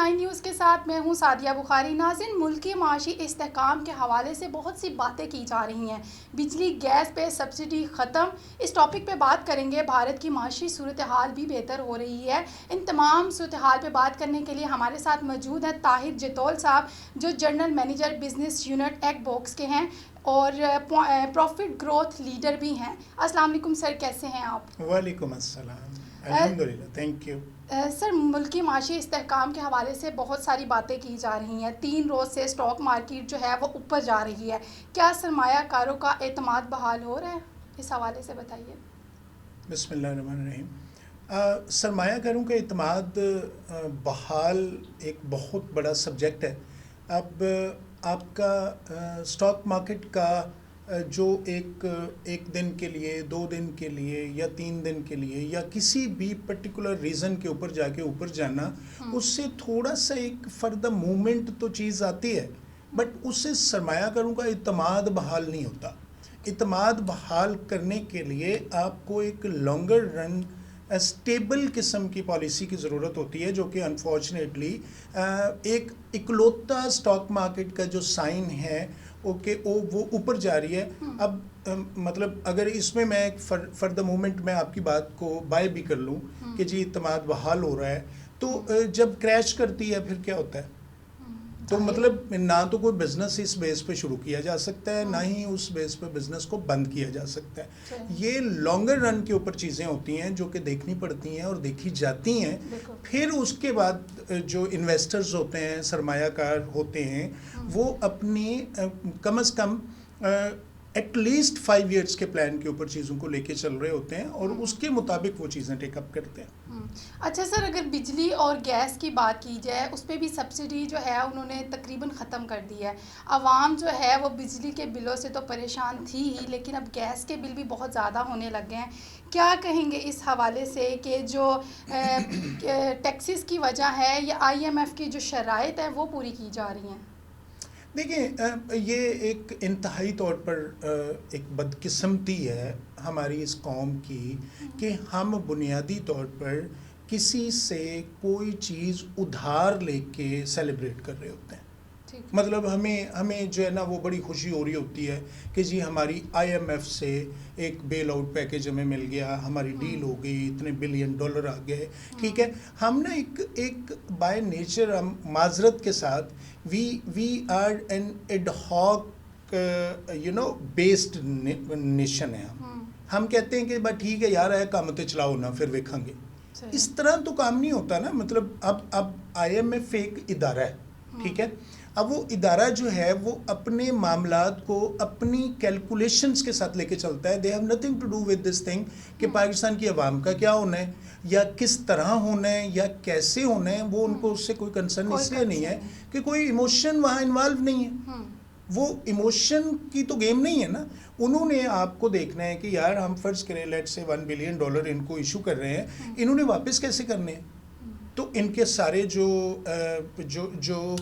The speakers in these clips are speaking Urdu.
9 نیوز کے ساتھ میں ہوں سعدیہ بخاری۔ ناظرین، ملکی معاشی استحکام کے حوالے سے بہت سی باتیں کی جا رہی ہیں۔ بجلی گیس پہ سبسڈی ختم، اس ٹاپک پہ بات کریں گے۔ بھارت کی معاشی صورتحال بھی بہتر ہو رہی ہے۔ ان تمام صورتحال پہ بات کرنے کے لیے ہمارے ساتھ موجود ہیں طاہر جتول صاحب، جو general manager business unit egg box کے ہیں اور پروفٹ گروتھ لیڈر بھی ہیں۔ السلام علیکم سر، کیسے ہیں آپ؟ وعلیکم السلام، الحمدللہ، تھینک یو۔ سر، ملکی معاشی استحکام کے حوالے سے بہت ساری باتیں کی جا رہی ہیں۔ 3 روز سے اسٹاک مارکیٹ جو ہے وہ اوپر جا رہی ہے۔ کیا سرمایہ کاروں کا اعتماد بحال ہو رہا ہے؟ اس حوالے سے بتائیے۔ بسم اللہ الرحمن الرحیم۔ سرمایہ کاروں کا اعتماد بحال ایک بہت بڑا سبجیکٹ ہے۔ اب آپ کا اسٹاک مارکیٹ کا جو ایک دن کے لیے، 2 دن کے لیے یا 3 دن کے لیے یا کسی بھی پرٹیکولر ریزن کے اوپر جا کے اوپر جانا، اس سے تھوڑا سا ایک فردہ مومنٹ تو چیز آتی ہے، بٹ اس سے سرمایہ کاروں کا اعتماد بحال نہیں ہوتا۔ اعتماد بحال کرنے کے لیے آپ کو ایک لانگر رن اسٹیبل قسم کی پالیسی کی ضرورت ہوتی ہے، جو کہ انفارچونیٹلی ایک اکلوتا اسٹاک مارکیٹ کا جو سائن ہے وہ اوپر جا رہی ہے۔ اب مطلب اگر اس میں میں ایک فردر مومنٹ میں آپ کی بات کو بائی بھی کر لوں کہ جی اعتماد بحال ہو رہا ہے، تو جب کریش کرتی ہے پھر کیا ہوتا ہے؟ تو مطلب نہ تو کوئی بزنس اس بیس پہ شروع کیا جا سکتا ہے، نہ ہی اس بیس پہ بزنس کو بند کیا جا سکتا ہے۔ یہ لانگر رن کے اوپر چیزیں ہوتی ہیں جو کہ دیکھنی پڑتی ہیں اور دیکھی جاتی ہیں۔ پھر اس کے بعد جو انویسٹرز ہوتے ہیں، سرمایہ کار ہوتے ہیں، وہ اپنی کم از کم ایٹ لیسٹ 5 ایئرس کے پلان کے اوپر چیزوں کو لے کے چل رہے ہوتے ہیں اور اس کے مطابق وہ چیزیں ٹیک اپ کرتے ہیں۔ اچھا سر، اگر بجلی اور گیس کی بات کی جائے، اس پہ بھی سبسڈی جو ہے انہوں نے تقریباً ختم کر دی ہے۔ عوام جو ہے وہ بجلی کے بلوں سے تو پریشان تھی ہی، لیکن اب گیس کے بل بھی بہت زیادہ ہونے لگ گئے ہیں۔ کیا کہیں گے اس حوالے سے کہ جو ٹیکسز کی وجہ ہے یا IMF کی جو شرائط ہیں وہ پوری کی جا رہی ہیں؟ دیکھیں، یہ ایک انتہائی طور پر ایک بدقسمتی ہے ہماری اس قوم کی کہ ہم بنیادی طور پر کسی سے کوئی چیز ادھار لے کے سیلیبریٹ کر رہے ہوتے ہیں۔ مطلب ہمیں جو ہے نا وہ بڑی خوشی ہو رہی ہوتی ہے کہ جی ہماری IMF سے ایک بیل آؤٹ پیکج ہمیں مل گیا، ہماری ڈیل ہو گئی، اتنے $1 بلین آ گئے، ٹھیک ہے۔ ہم نا ایک بائی نیچر، ہم معذرت کے ساتھ we are an ad hoc based nation ہے۔ ہم کہتے ہیں کہ بس ٹھیک ہے یار، کام تے چلاؤ نا، پھر ویکھاں گے۔ اس طرح تو کام نہیں ہوتا نا۔ مطلب اب IMF ایک ادارہ ہے، ٹھیک ہے۔ اب وہ ادارہ جو ہے وہ اپنے معاملات کو اپنی کیلکولیشنز کے ساتھ لے کے چلتا ہے۔ They have nothing to do with this thing کہ پاکستان کی عوام کا کیا ہونا ہے یا کس طرح ہونا ہے یا کیسے ہونا ہے، وہ ان کو اس سے کوئی کنسرن اس لیے نہیں ہے کہ کوئی ایموشن وہاں انوالو نہیں ہے۔ وہ ایموشن کی تو گیم نہیں ہے نا۔ انہوں نے آپ کو دیکھنا ہے کہ یار ہم فرض کریں لیٹ سے $1 بلین ان کو ایشو کر رہے ہیں، انہوں نے واپس کیسے کرنے ہیں؟ تو ان کے سارے جو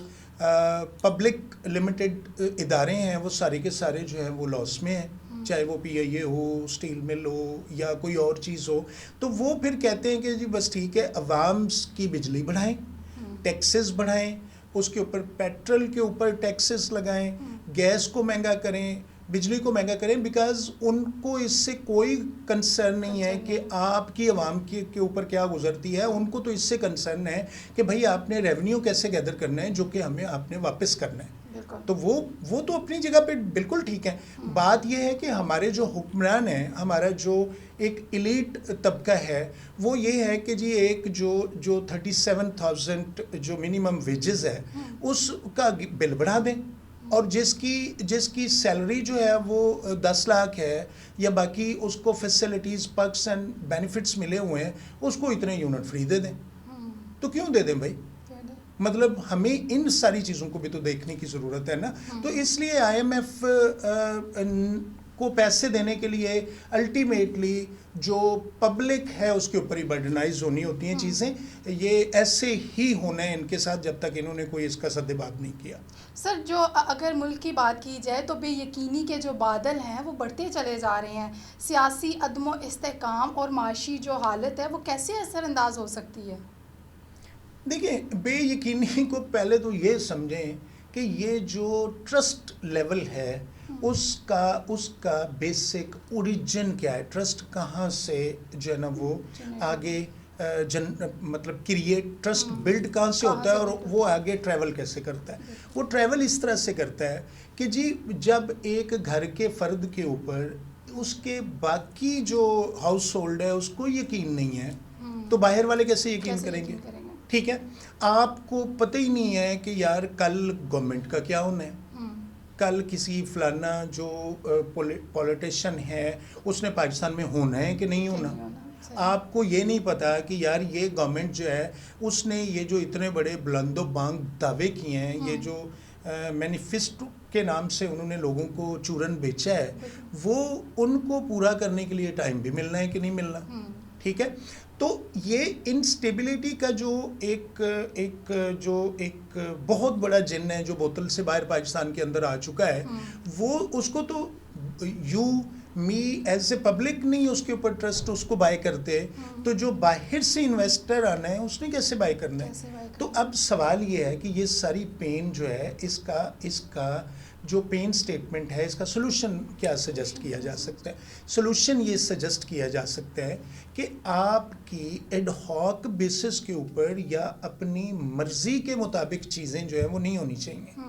پبلک لمیٹڈ ادارے ہیں وہ سارے کے سارے جو ہیں وہ لاس میں ہیں، چاہے وہ PIA ہو، اسٹیل مل ہو یا کوئی اور چیز ہو۔ تو وہ پھر کہتے ہیں کہ جی بس ٹھیک ہے، عوام کی بجلی بڑھائیں، ٹیکسز بڑھائیں، اس کے اوپر پیٹرول کے اوپر ٹیکسز لگائیں، گیس کو مہنگا کریں، بجلی کو مہنگا کریں، بیکاز ان کو اس سے کوئی کنسرن نہیں ہے کہ آپ کی عوام کے اوپر کیا گزرتی ہے۔ ان کو تو اس سے کنسرن ہے کہ بھائی آپ نے ریونیو کیسے گیدر کرنا ہے جو کہ ہمیں آپ نے واپس کرنا ہے۔ تو وہ تو اپنی جگہ پہ بالکل ٹھیک ہے۔ بات یہ ہے کہ ہمارے جو حکمران ہیں، ہمارا جو ایک ایلیٹ طبقہ ہے، وہ یہ ہے کہ جی ایک جو 37,000 جو منیمم ویجز ہے اس کا بل بڑھا دیں، اور جس کی سیلری جو ہے وہ 10 لاکھ ہے یا باقی اس کو فیسلٹیز، پرکس اینڈ بینیفٹس ملے ہوئے ہیں، اس کو اتنے یونٹ فری دے دیں۔ تو کیوں دے دیں بھائی؟ مطلب ہمیں ان ساری چیزوں کو بھی تو دیکھنے کی ضرورت ہے نا۔ تو اس لیے IMF کو پیسے دینے کے لیے الٹیمیٹلی جو پبلک ہے اس کے اوپر ہی برڈنائز ہونی ہوتی ہیں چیزیں۔ یہ ایسے ہی ہونا ہے ان کے ساتھ جب تک انہوں نے کوئی اس کا سدباب نہیں کیا۔ سر، جو اگر ملک کی بات کی جائے تو بے یقینی کے جو بادل ہیں وہ بڑھتے چلے جا رہے ہیں۔ سیاسی عدم و استحکام اور معاشی جو حالت ہے وہ کیسے اثر انداز ہو سکتی ہے؟ دیکھیں بے یقینی کو پہلے تو یہ سمجھیں کہ یہ جو ٹرسٹ لیول ہے اس کا بیسک اوریجن کیا ہے، ٹرسٹ کہاں سے جو ہے نا وہ آگے مطلب کریٹ ٹرسٹ بلڈ کہاں سے ہوتا ہے اور وہ آگے ٹریول کیسے کرتا ہے. وہ ٹریول اس طرح سے کرتا ہے کہ جی جب ایک گھر کے فرد کے اوپر اس کے باقی جو ہاؤس ہولڈ ہے اس کو یقین نہیں ہے تو باہر والے کیسے یقین کریں گے؟ ٹھیک ہے، آپ کو پتہ ہی نہیں ہے کہ یار کل گورنمنٹ کا کیا ہونا ہے، کل کسی فلانا جو پولیٹیشین ہے اس نے پاکستان میں ہونا ہے کہ نہیں ہونا. آپ کو یہ نہیں پتا کہ یار یہ گورنمنٹ جو ہے اس نے یہ جو اتنے بڑے بلند و بانگ دعوے کیے ہیں، یہ جو مینیفیسٹو کے نام سے انہوں نے لوگوں کو چورن بیچا ہے، وہ ان کو پورا کرنے کے لیے ٹائم بھی ملنا ہے کہ نہیں ملنا. ٹھیک ہے، تو یہ انسٹیبلٹی کا جو ایک بہت بڑا جن ہے جو بوتل سے باہر پاکستان کے اندر آ چکا ہے، وہ اس کو تو you me as a public نہیں اس کے اوپر ٹرسٹ اس کو بائی کرتے، تو جو باہر سے انویسٹر آنا ہے اس نے کیسے بائی کرنا ہے. تو اب سوال یہ ہے کہ یہ ساری پین جو ہے اس کا جو پین سٹیٹمنٹ ہے اس کا سلوشن کیا سجسٹ کیا جا سکتا ہے. سلوشن یہ سجسٹ کیا جا سکتا ہے کہ آپ کی ایڈ ہاک بیسس کے اوپر یا اپنی مرضی کے مطابق چیزیں جو ہیں وہ نہیں ہونی چاہیے.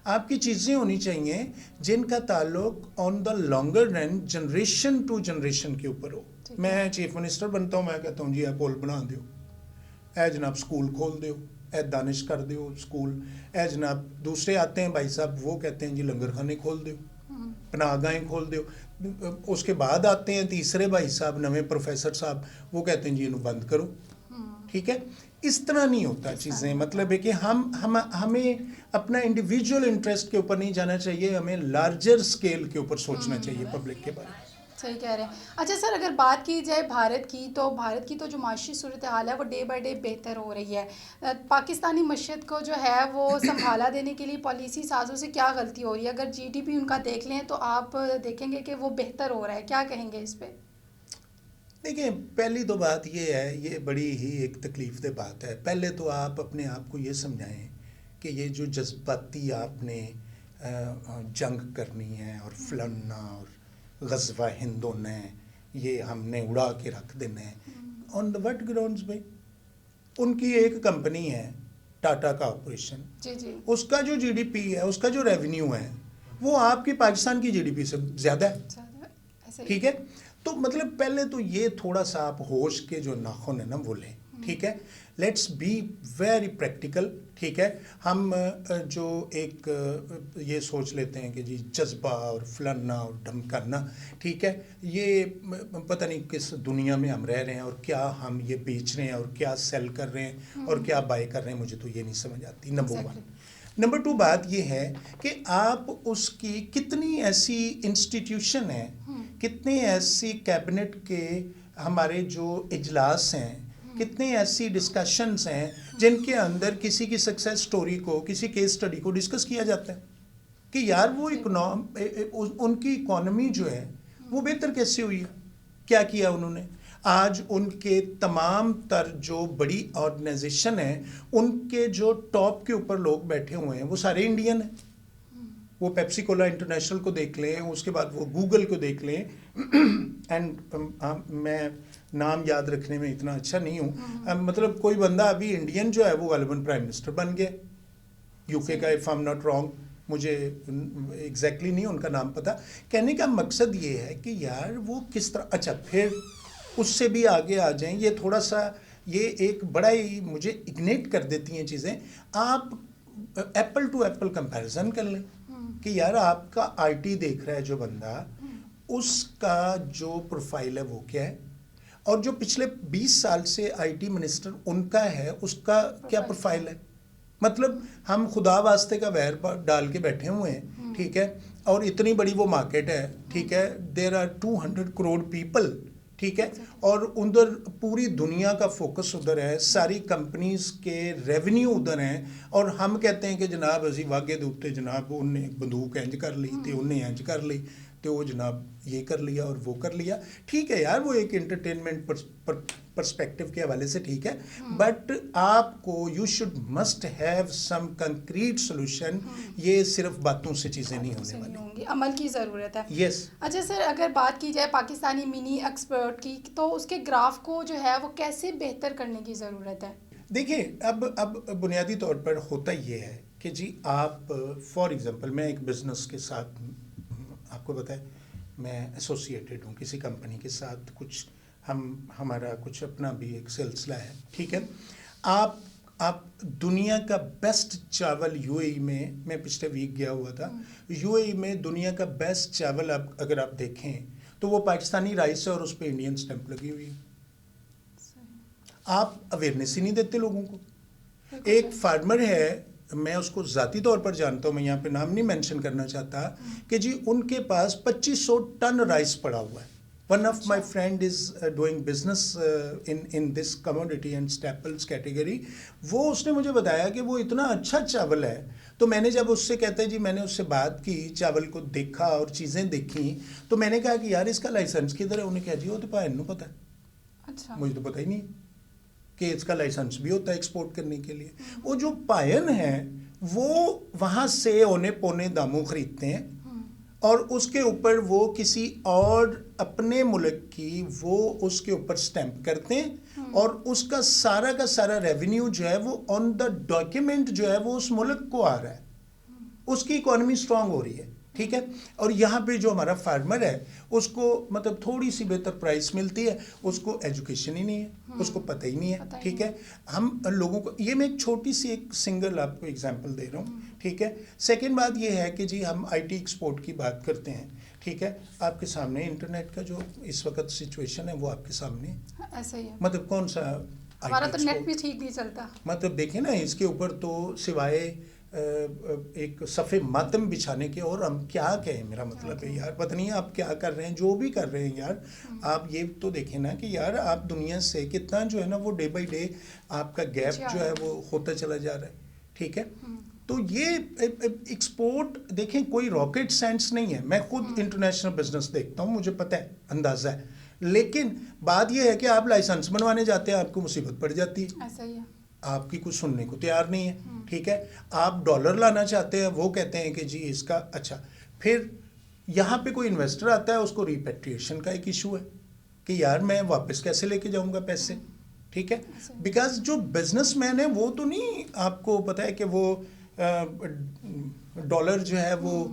آپ کی چیزیں ہونی چاہیے جن کا تعلق on the longer run generation to generation کے اوپر ہو. میں چیف منسٹر بنتا ہوں، میں کہتا ہوں جی اے پول بنا دیو، اے جناب سکول کھول دیو، اے دانش کر دیو سکول، اے جناب دوسرے آتے ہیں بھائی صاحب وہ کہتے ہیں جی لنگر خانے کھول دیو، پناہ گاہیں کھول دیو. اس کے بعد آتے ہیں تیسرے بھائی صاحب نویں پروفیسر صاحب، وہ کہتے ہیں جی انہوں بند کرو. ٹھیک ہے، اس طرح نہیں ہوتا چیزیں. مطلب ہے کہ ہمیں اپنا انڈیویجول انٹرسٹ کے اوپر نہیں جانا چاہیے، ہمیں لارجر اسکیل کے اوپر سوچنا چاہیے پبلک کے بارے میں. صحیح کہہ رہے ہیں. اچھا سر، اگر بات کی جائے بھارت کی تو جو معاشی صورتحال ہے وہ ڈے بائی ڈے بہتر ہو رہی ہے. پاکستانی معیشت کو جو ہے وہ سنبھالا دینے کے لیے پالیسی سازوں سے کیا غلطی ہو رہی ہے؟ اگر جی ڈی پی ان کا دیکھ لیں تو آپ دیکھیں گے کہ وہ بہتر ہو رہا ہے، کیا کہیں گے اس پہ؟ دیکھیں پہلی تو بات یہ ہے، یہ بڑی ہی ایک تکلیف دہ بات ہے. پہلے تو آپ اپنے آپ کو یہ سمجھائیں کہ یہ جو جذباتی آپ نے جنگ کرنی ہے اور فلنا اور غزوہ ہند ہونا ہے، یہ ہم نے اڑا کے رکھ دینا ہے، آن دا وٹ گراؤنڈز بھائی؟ ان کی ایک کمپنی ہے ٹاٹا کارپوریشن، جی اس کا جو جی ڈی پی ہے، اس کا جو ریونیو ہے وہ آپ کی پاکستان کی جی ڈی پی سے زیادہ ہے. ٹھیک ہے، تو مطلب پہلے تو یہ تھوڑا سا آپ ہوش کے جو ناخن ہے نا وہ لیں. ٹھیک ہے، لیٹس بی ویری پریکٹیکل. ٹھیک ہے، ہم جو ایک یہ سوچ لیتے ہیں کہ جی جذبہ اور فلانا اور دھمکانا، ٹھیک ہے، یہ پتہ نہیں کس دنیا میں ہم رہ رہے ہیں اور کیا ہم یہ بیچ رہے ہیں اور کیا سیل کر رہے ہیں اور کیا بائی کر رہے ہیں، مجھے تو یہ نہیں سمجھ آتی. نمبر 1. نمبر 2 بات یہ ہے کہ آپ اس کی کتنی ایسی انسٹیٹیوشن ہیں، کتنے ایسی کیبنٹ کے ہمارے جو اجلاس ہیں، کتنے ایسی ڈسکشنز ہیں جن کے اندر کسی کی سکسیس سٹوری کو، کسی کیس سٹڈی کو ڈسکس کیا جاتا ہے کہ یار وہ ان کی اکانومی جو ہے وہ بہتر کیسے ہوئی ہے، کیا کیا انہوں نے. آج ان کے تمام تر جو بڑی آرگنائزیشن ہیں ان کے جو ٹاپ کے اوپر لوگ بیٹھے ہوئے ہیں وہ سارے انڈین ہیں. وہ پیپسی کولا انٹرنیشنل کو دیکھ لیں، اس کے بعد وہ گوگل کو دیکھ لیں، اینڈ میں نام یاد رکھنے میں اتنا اچھا نہیں ہوں، مطلب کوئی بندہ ابھی انڈین جو ہے وہ غالباً پرائم منسٹر بن گیا یو کے کا، if I am not wrong, مجھے ایگزیکٹلی نہیں ان کا نام پتہ. کہنے کا مقصد یہ ہے کہ یار وہ کس طرح. اچھا پھر اس سے بھی آگے آ جائیں، یہ تھوڑا سا یہ ایک بڑا ہی مجھے اگنیٹ کر دیتی ہیں چیزیں. آپ ایپل ٹو ایپل کمپیریزن کر لیں کہ یار آپ کا آئی ٹی دیکھ رہا ہے جو بندہ، اس کا جو پروفائل ہے وہ کیا ہے، اور جو پچھلے 20 سال سے آئی ٹی منسٹر ان کا ہے اس کا کیا پروفائل ہے. مطلب ہم خدا واسطے کا ویر ڈال کے بیٹھے ہوئے ہیں. ٹھیک ہے، اور اتنی بڑی وہ مارکیٹ ہے. ٹھیک ہے، دیر آر 200 کروڑ پیپل. ٹھیک ہے، اور ادھر پوری دنیا کا فوکس ادھر ہے، ساری کمپنیز کے ریونیو ادھر ہیں، اور ہم کہتے ہیں کہ جناب اسی واقعے دے اوتے جناب انہیں بندوق انج کر لی تے انہیں انج کر لی. تو وہ جناب یہ کر لیا اور وہ کر لیا. ٹھیک ہے یار, وہ ایک انٹرٹینمنٹ پرسپیکٹو کے حوالے سے ٹھیک ہے, بٹ آپ کو you should must have some concrete solution. یہ صرف باتوں سے چیزیں نہیں ہونے والی, عمل کی ضرورت ہے. یس. اچھا سر, اگر بات کی جائے پاکستانی منی ایکسپورٹ کی, تو اس کے گراف کو جو ہے وہ کیسے بہتر کرنے کی ضرورت ہے؟ دیکھیں, اب بنیادی طور پر ہوتا یہ ہے کہ جی آپ فار ایگزامپل, میں ایک بزنس کے ساتھ, آپ کو پتہ ہے میں ایسوسیٹیڈ ہوں کسی کمپنی کے ساتھ, کچھ ہمارا کچھ اپنا بھی ایک سلسلہ ہے, ٹھیک ہے. آپ دنیا کا بیسٹ چاول یو اے ای میں پچھلے ویک گیا ہوا تھا, یو اے ای میں دنیا کا بیسٹ چاول اگر آپ دیکھیں تو وہ پاکستانی رائس ہے اور اس پہ انڈین سٹیمپ لگی ہوئی ہے. آپ اویئرنیس ہی نہیں دیتے لوگوں کو. ایک فارمر ہے, میں اس کو ذاتی طور پر جانتا ہوں, میں یہاں پہ نام نہیں مینشن کرنا چاہتا, کہ جی ان کے پاس 2500 ٹن رائس پڑا ہوا ہے. One of my friend is doing business in this commodity and staples category. وہ اس نے مجھے بتایا کہ وہ اتنا اچھا چاول ہے. تو میں نے جب اس سے کہتا ہے جی, میں نے اس سے بات کی, چاول کو دیکھا اور چیزیں دیکھیں, تو میں نے کہا کہ یار اس کا لائسنس کدھر ہے؟ انہیں کہا جی وہ تو پائن نو پتہ ہے. اچھا, مجھے تو پتہ ہی نہیں کہ اس کا لائسنس بھی ہوتا ہے ایکسپورٹ کرنے کے لیے. وہ جو پائن ہیں وہ وہاں سے اونے پونے داموں خریدتے ہیں, اور اس کے اوپر وہ کسی اور اپنے ملک کی وہ اس کے اوپر سٹیمپ کرتے ہیں, اور اس کا سارا ریونیو جو ہے وہ آن دا ڈاکیومنٹ جو ہے وہ اس ملک کو آ رہا ہے. اس کی اکانومی اسٹرانگ ہو رہی ہے, ٹھیک ہے. اور یہاں پہ جو ہمارا فارمر ہے اس کو مطلب تھوڑی سی بہتر پرائس ملتی ہے, اس کو ایجوکیشن ہی نہیں ہے, اس کو پتہ ہی نہیں ہے, ٹھیک ہے. ہم لوگوں کو, یہ میں ایک چھوٹی سی ایک سنگل آپ کو ایگزامپل دے رہا ہوں, ٹھیک ہے. سیکنڈ بات یہ ہے کہ جی ہم آئی ٹی ایکسپورٹ کی بات کرتے ہیں, ٹھیک ہے. آپ کے سامنے انٹرنیٹ کا جو اس وقت سچویشن ہے وہ آپ کے سامنے ایسا ہی ہے. مطلب کون سا ہمارا تو نیٹ بھی ٹھیک نہیں چلتا. مطلب دیکھیں نا, اس کے اوپر تو سوائے ایک صفحے ماتم بچھانے کے اور ہم کیا کہیں. میرا مطلب ہے یار, پتہ نہیں آپ کیا کر رہے ہیں, جو بھی کر رہے ہیں یار, آپ یہ تو دیکھیں نا کہ یار آپ دنیا سے کتنا جو ہے نا وہ ڈے بائی ڈے آپ کا گیپ جو ہے وہ ہوتا چلا جا رہا ہے, ٹھیک ہے. تو یہ ایکسپورٹ دیکھیں کوئی راکٹ سائنس نہیں ہے. میں خود انٹرنیشنل بزنس دیکھتا ہوں, مجھے پتہ ہے, اندازہ ہے. لیکن بات یہ ہے کہ آپ لائسنس بنوانے جاتے ہیں, آپ کو مصیبت پڑ جاتی ہے. ایسا ہی ہے. آپ کی کچھ سننے کو تیار نہیں ہے, ٹھیک ہے. آپ ڈالر لانا چاہتے ہیں, وہ کہتے ہیں کہ جی اس کا اچھا. پھر یہاں پہ کوئی انویسٹر آتا ہے, اس کو ریپیٹریشن کا ایک ایشو ہے کہ یار میں واپس کیسے لے کے جاؤں گا پیسے, ٹھیک ہے. بیکاز جو بزنس مین ہے وہ تو نہیں, آپ کو پتہ ہے کہ وہ ڈالر جو ہے وہ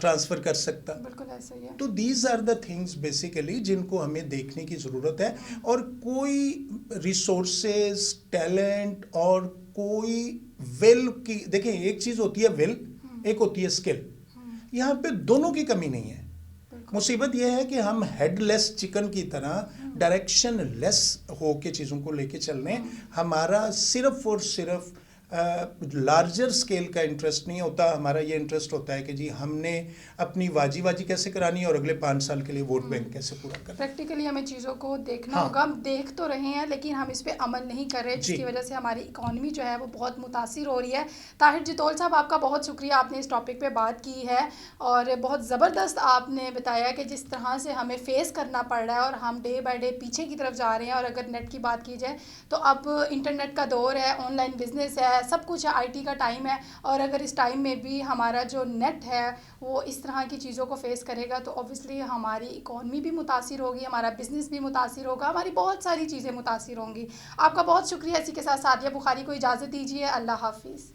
ٹرانسفر کر سکتا. بالکل ایسا ہی ہے. تو these are the things basically جن کو ہمیں دیکھنے کی ضرورت ہے. اور کوئی ریسورسز, ٹیلنٹ اور کوئی ول کی, دیکھیں ایک چیز ہوتی ہے ول, ایک ہوتی ہے اسکل. یہاں پہ دونوں کی کمی نہیں ہے. مصیبت یہ ہے کہ ہم ہیڈ لیس چکن کی طرح ڈائریکشن لیس ہو کے چیزوں کو لے کے چل رہے ہیں. ہمارا صرف اور صرف لارجر اسکیل کا انٹرسٹ نہیں ہوتا. ہمارا یہ انٹرسٹ ہوتا ہے کہ جی ہم نے اپنی واجی کیسے کرانی ہے اور اگلے 5 سال کے لیے ووٹ بینک کیسے پورا کرنا. پریکٹیکلی ہمیں چیزوں کو دیکھنا ہوگا. ہم دیکھ تو رہے ہیں لیکن ہم اس پہ عمل نہیں کر رہے, جس کی وجہ سے ہماری اکانومی جو ہے وہ بہت متاثر ہو رہی ہے. طاہر جتول صاحب, آپ کا بہت شکریہ, آپ نے اس ٹاپک پہ بات کی ہے اور بہت زبردست آپ نے بتایا کہ جس طرح سے ہمیں فیس کرنا پڑ رہا ہے اور ہم ڈے بائی ڈے پیچھے کی طرف جا رہے ہیں. اور اگر نیٹ کی بات کی جائے تو اب انٹرنیٹ کا دور ہے, آن لائن بزنس ہے, سب کچھ ہے, آئی ٹی کا ٹائم ہے. اور اگر اس ٹائم میں بھی ہمارا جو نیٹ ہے وہ اس طرح کی چیزوں کو فیس کرے گا تو اوبویسلی ہماری اکانومی بھی متاثر ہوگی, ہمارا بزنس بھی متاثر ہوگا, ہماری بہت ساری چیزیں متاثر ہوں گی. آپ کا بہت شکریہ. اسی کے ساتھ سعدیہ بخاری کو اجازت دیجیے. اللہ حافظ.